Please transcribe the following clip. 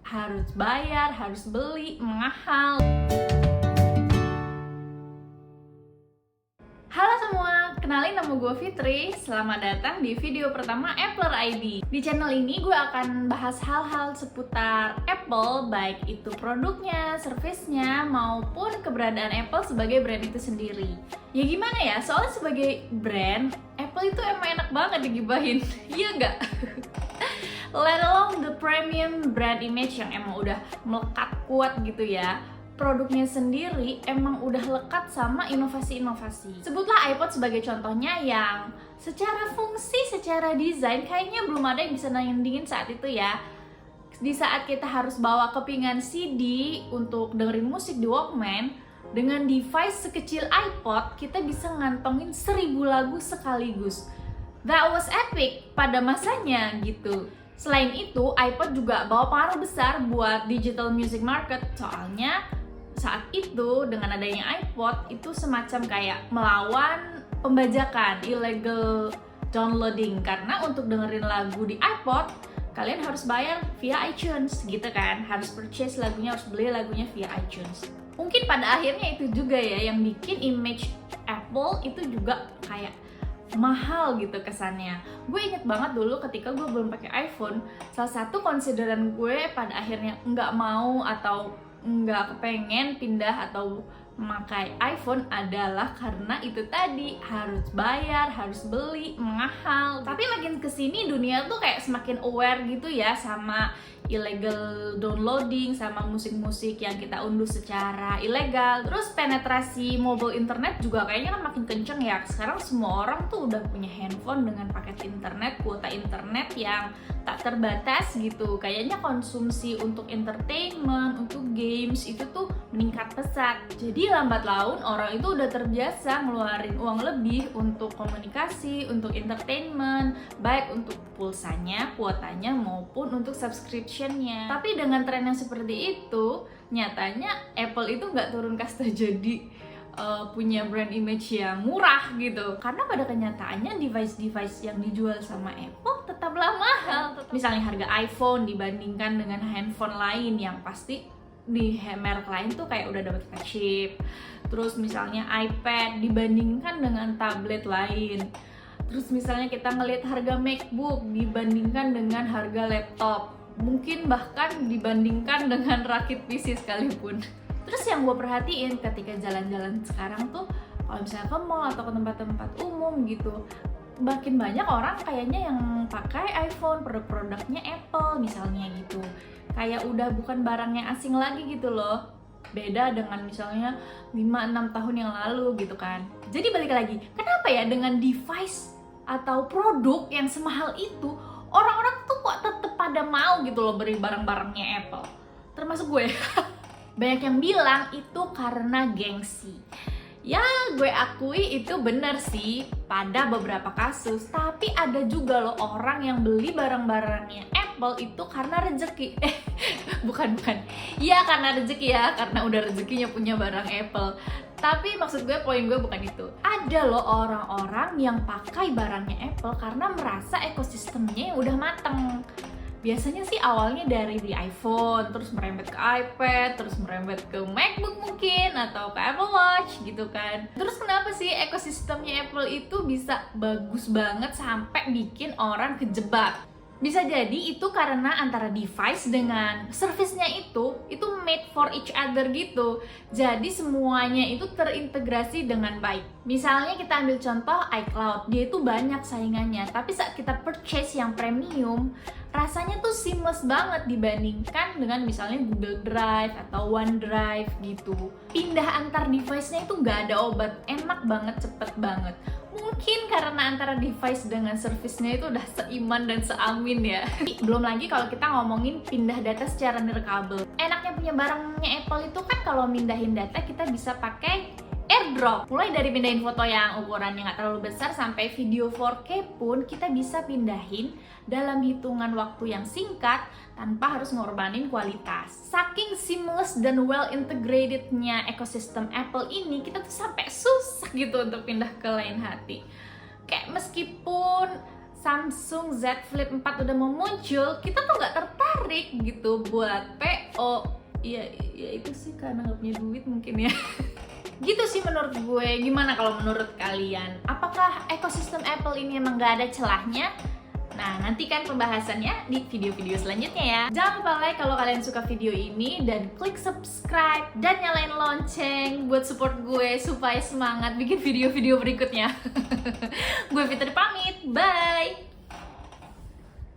harus bayar, harus beli, mahal. Halo semua, kenalin nama gue Fitri. Selamat datang di video pertama Apple ID. Di channel ini gue akan bahas hal-hal seputar Apple, baik itu produknya, servisnya, maupun keberadaan Apple sebagai brand itu sendiri. Ya gimana ya, soalnya sebagai brand, Apple itu emang enak banget digibahin. Iya nggak? Let alone the premium brand image yang emang udah melekat kuat gitu ya. Produknya sendiri emang udah lekat sama inovasi-inovasi. Sebutlah iPod sebagai contohnya yang secara fungsi, secara desain kayaknya belum ada yang bisa nandingin saat itu ya. Di saat kita harus bawa kepingan CD untuk dengerin musik di Walkman, dengan device sekecil iPod kita bisa ngantongin 1000 lagu sekaligus. That was epic pada masanya gitu. Selain itu, iPod juga bawa pengaruh besar buat digital music market. Soalnya saat itu dengan adanya iPod itu semacam kayak melawan pembajakan, illegal downloading. Karena untuk dengerin lagu di iPod, kalian harus bayar via iTunes gitu kan. Harus purchase lagunya, harus beli lagunya via iTunes. Mungkin pada akhirnya itu juga ya yang bikin image Apple itu juga kayak mahal gitu kesannya. Gue inget banget dulu ketika gue belum pakai iPhone, salah satu konsideran gue pada akhirnya nggak mau atau nggak kepengen pindah atau memakai iPhone adalah karena itu tadi harus bayar, harus beli, mahal. Tapi makin kesini dunia tuh kayak semakin aware gitu ya sama illegal downloading, sama musik-musik yang kita unduh secara ilegal. Terus penetrasi mobile internet juga kayaknya kan makin kenceng ya. Sekarang semua orang tuh udah punya handphone dengan paket internet, kuota internet yang tak terbatas gitu. Kayaknya konsumsi untuk entertainment, untuk games itu tuh meningkat pesat. Jadi lambat laun orang itu udah terbiasa ngeluarin uang lebih untuk komunikasi, untuk entertainment, baik untuk pulsanya, kuotanya maupun untuk subscription-nya. Tapi dengan tren yang seperti itu, nyatanya Apple itu nggak turun kasta jadi punya brand image yang murah gitu. Karena pada kenyataannya device-device yang dijual sama Apple tetaplah mahal. Misalnya harga iPhone dibandingkan dengan handphone lain yang pasti di merek lain tuh kayak udah dapat chip. Terus misalnya iPad dibandingkan dengan tablet lain. Terus misalnya kita ngelihat harga MacBook dibandingkan dengan harga laptop. Mungkin bahkan dibandingkan dengan rakit PC sekalipun. Terus yang gue perhatiin ketika jalan-jalan sekarang tuh, kalau misalnya ke mall atau ke tempat-tempat umum gitu, makin banyak orang kayaknya yang pakai iPhone, produk-produknya Apple misalnya gitu. Kayak udah bukan barangnya asing lagi gitu loh. Beda dengan misalnya 5-6 tahun yang lalu gitu kan. Jadi balik lagi, kenapa ya dengan device atau produk yang semahal itu, orang-orang tuh kok tetep pada mau gitu loh beli barang-barangnya Apple? Termasuk gue. Banyak yang bilang itu karena gengsi. Ya gue akui itu bener sih pada beberapa kasus. Tapi ada juga loh orang yang beli barang-barangnya Apple itu karena rezeki. Bukan. Iya karena rezeki ya, karena udah rezekinya punya barang Apple. Tapi maksud gue, poin gue bukan itu. Ada loh orang-orang yang pakai barangnya Apple karena merasa ekosistemnya yang udah mateng. Biasanya sih awalnya dari beli iPhone, terus merembet ke iPad, terus merembet ke MacBook mungkin, atau ke Apple Watch gitu kan. Terus kenapa sih ekosistemnya Apple itu bisa bagus banget sampai bikin orang kejebak? Bisa jadi itu karena antara device dengan service-nya itu made for each other gitu. Jadi semuanya itu terintegrasi dengan baik. Misalnya kita ambil contoh iCloud, dia itu banyak saingannya, tapi saat kita purchase yang premium, rasanya tuh seamless banget dibandingkan dengan misalnya Google Drive atau OneDrive gitu. Pindah antar device-nya itu nggak ada obat, enak banget, cepet banget. Mungkin karena antara device dengan service-nya itu udah seiman dan seamin ya. Belum lagi kalau kita ngomongin pindah data secara nirkabel. Enaknya punya barangnya Apple itu kan kalau mindahin data kita bisa pakai AirDrop. Mulai dari pindahin foto yang ukurannya nggak terlalu besar sampai video 4K pun kita bisa pindahin dalam hitungan waktu yang singkat tanpa harus ngorbanin kualitas. Saking seamless dan well integratednya ekosistem Apple ini, kita tuh sampai susah gitu untuk pindah ke lain hati. Kayak meskipun Samsung Z Flip 4 udah mau muncul, kita tuh nggak tertarik gitu buat PO. Ya itu sih karena nggak punya duit mungkin ya. Gitu sih menurut gue. Gimana kalau menurut kalian? Apakah ekosistem Apple ini emang nggak ada celahnya? Nah, nantikan pembahasannya di video-video selanjutnya ya. Jangan lupa like kalau kalian suka video ini, dan klik subscribe dan nyalain lonceng buat support gue supaya semangat bikin video-video berikutnya. Gue Fitri pamit, bye!